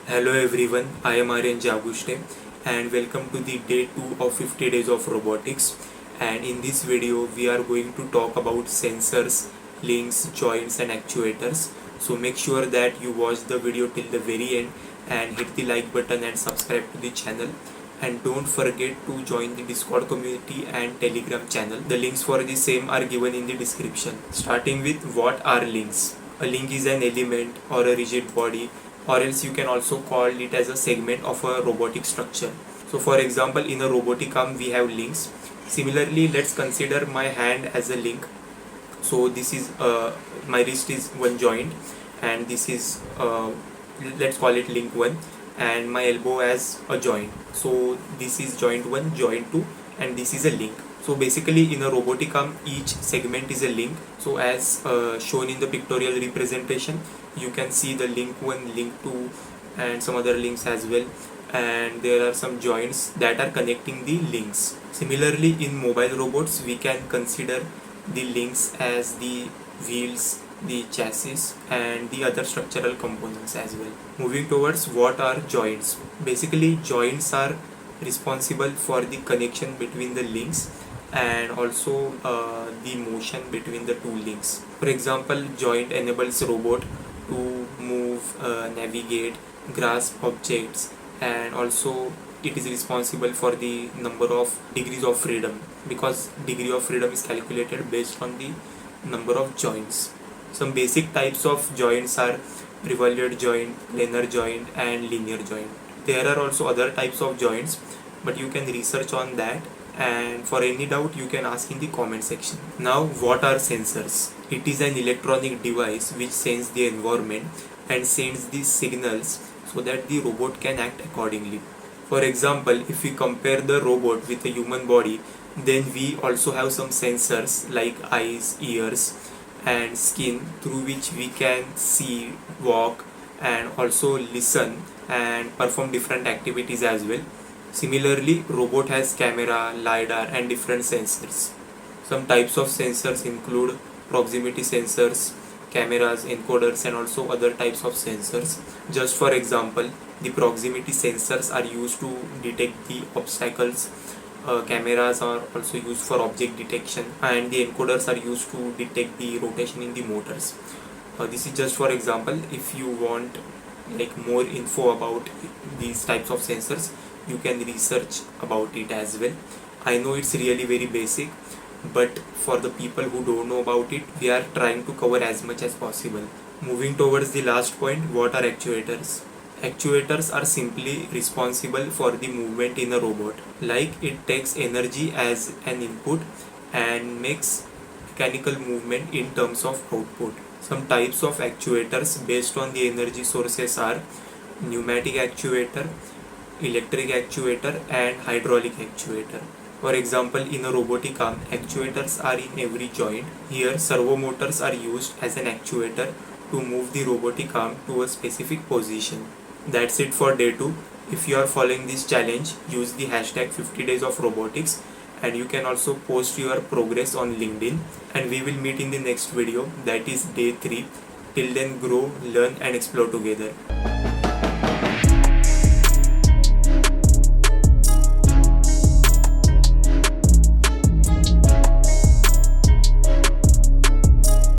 Hello everyone, I am Aryan Jagushte and welcome to the day 2 of 50 days of robotics. And in this video we are going to talk about sensors, links, joints and actuators. So make sure that you watch the video till the very end and hit the like button and subscribe to the channel. And don't forget to join the Discord community and Telegram channel. The links for the same are given in the description. Starting with what are links. A link is an element or a rigid body, or else you can also call it as a segment of a robotic structure. So for example, in a robotic arm we have links. Similarly, let's consider my hand as a link. So this is my wrist is one joint, and this is let's call it link 1, and my elbow as a joint. So this is joint 1, joint 2, and this is a link. So basically in a robotic arm each segment is a link. So as shown in the pictorial representation, you can see the link 1, link 2 and some other links as well, and there are some joints that are connecting the links. Similarly, in mobile robots we can consider the links as the wheels, the chassis and the other structural components as well. Moving towards what are joints. Basically joints are responsible for the connection between the links and also the motion between the two links. For example, joint enables robot to move, navigate, grasp objects, and also it is responsible for the number of degrees of freedom, because degree of freedom is calculated based on the number of joints. Some basic types of joints are revolved joint, planar joint and linear joint. There are also other types of joints, but you can research on that, and for any doubt you can ask in the comment section. Now, what are sensors? It is an electronic device which senses the environment and sends these signals so that the robot can act accordingly. For example, if we compare the robot with a human body, then we also have some sensors like eyes, ears and skin, through which we can see, walk and also listen and perform different activities as well. Similarly, robot has camera, lidar and different sensors. Some types of sensors include proximity sensors, cameras, encoders and also other types of sensors. Just for example, the proximity sensors are used to detect the obstacles, cameras are also used for object detection, and the encoders are used to detect the rotation in the motors. This is just for example. If you want like more info about these types of sensors, you can research about it as well. I know it's really very basic, but for the people who don't know about it, we are trying to cover as much as possible. Moving towards the last point, what are actuators? Actuators are simply responsible for the movement in a robot. Like, it takes energy as an input and makes mechanical movement in terms of output. Some types of actuators based on the energy sources are pneumatic actuator, electric actuator and hydraulic actuator. For example, in a robotic arm, actuators are in every joint. Here, servo motors are used as an actuator to move the robotic arm to a specific position. That's it for day 2. If you are following this challenge, use the hashtag 50 days of robotics, and you can also post your progress on LinkedIn, and we will meet in the next video, that is day 3. Till then, grow, learn and explore together.